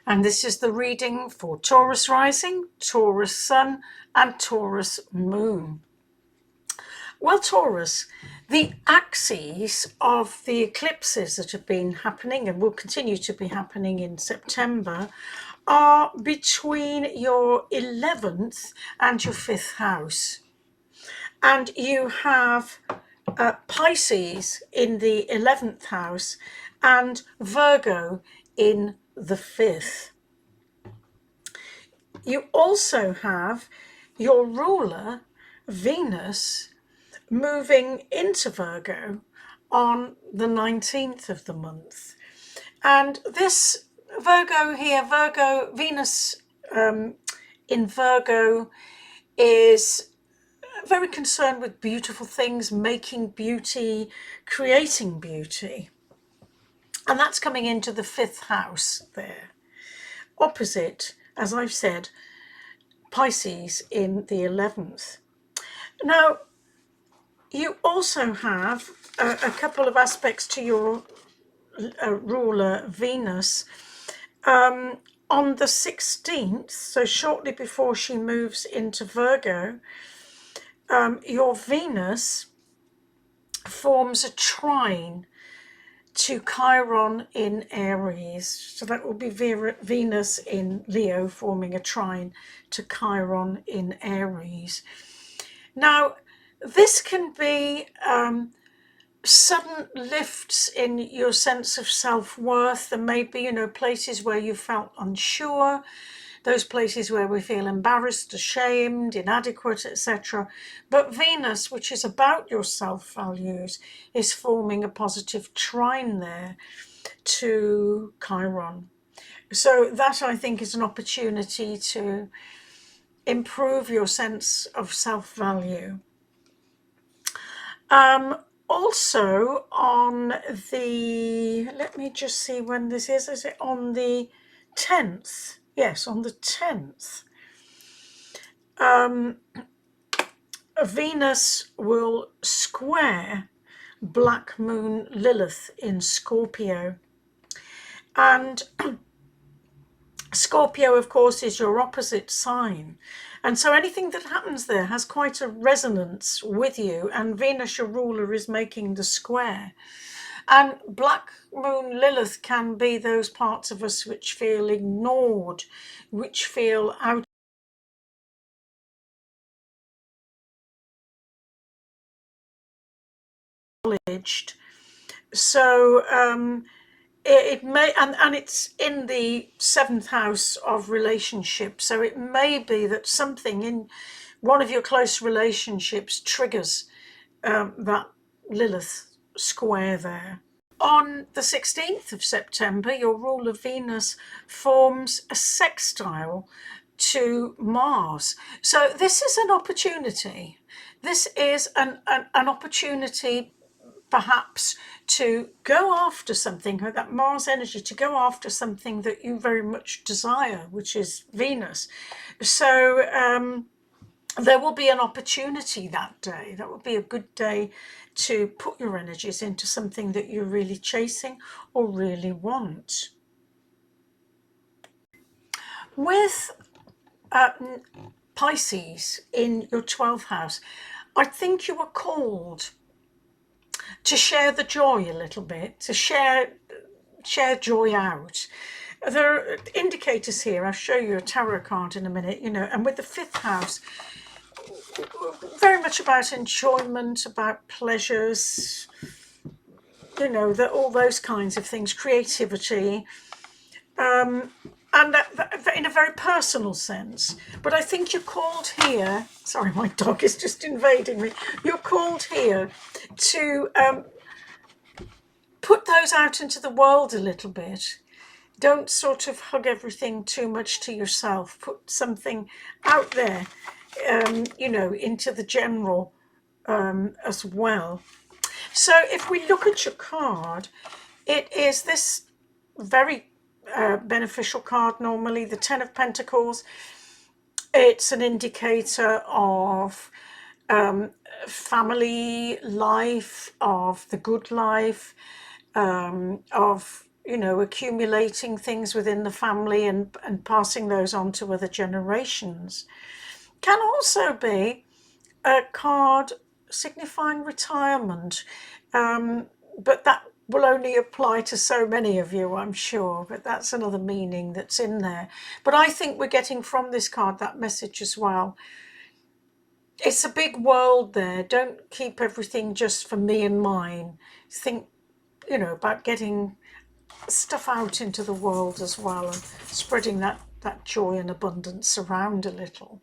And this is the reading for Taurus rising, Taurus sun, and Taurus moon. Well, Taurus, the axes of the eclipses that have been happening and will continue to be happening in September are between your 11th and your 5th house. And you have Pisces in the 11th house and Virgo in the 5th. You also have your ruler, Venus, moving into Virgo on the 19th of the month. And this Virgo here, Venus in Virgo is very concerned with beautiful things, making beauty, creating beauty. And that's coming into the 5th house there. Opposite, as I've said, Pisces in the 11th. Now, you also have a couple of aspects to your ruler Venus on the 16th, so shortly before she moves into Virgo. Your Venus forms a trine to Chiron in Aries. So that will be Venus in Leo forming a trine to Chiron in Aries. Now, this can be sudden lifts in your sense of self-worth. There may be, places where you felt unsure, those places where we feel embarrassed, ashamed, inadequate, etc. But Venus, which is about your self-values, is forming a positive trine there to Chiron. So that, I think, is an opportunity to improve your sense of self-value. Also on the, let me just see when this is it on the 10th? Yes, on the 10th. Venus will square Black Moon Lilith in Scorpio. And Scorpio, of course, is your opposite sign. And so anything that happens there has quite a resonance with you. And Venus, your ruler, is making the square. And Black Moon Lilith can be those parts of us which feel ignored, which feel acknowledged. So it may, and it's in the 7th house of relationships. So it may be that something in one of your close relationships triggers that Lilith square there. On the 16th of September, your ruler Venus forms a sextile to Mars. So this is an opportunity. This is an opportunity perhaps to go after something, that Mars energy, to go after something that you very much desire, which is Venus. So there will be an opportunity that day. That will be a good day to put your energies into something that you're really chasing or really want. With Pisces in your 12th house, I think you were called to share the joy a little bit, to share joy out. There are indicators here. I'll show you a tarot card in a minute, and with the 5th house, very much about enjoyment, about pleasures, all those kinds of things, creativity, and in a very personal sense. But I think you're called here, sorry, my dog is just invading me. You're called here to put those out into the world a little bit. Don't sort of hug everything too much to yourself. Put something out there, into the general as well. So if we look at your card, it is this very beneficial card normally, the 10 of Pentacles. It's an indicator of family life, of the good life, of you know, accumulating things within the family and passing those on to other generations. Can also be a card signifying retirement, but that will only apply to so many of you, I'm sure, but that's another meaning that's in there. But I think we're getting from this card that message as well. It's a big world there. Don't keep everything just for me and mine. Think, you know, about getting stuff out into the world as well and spreading that joy and abundance around a little.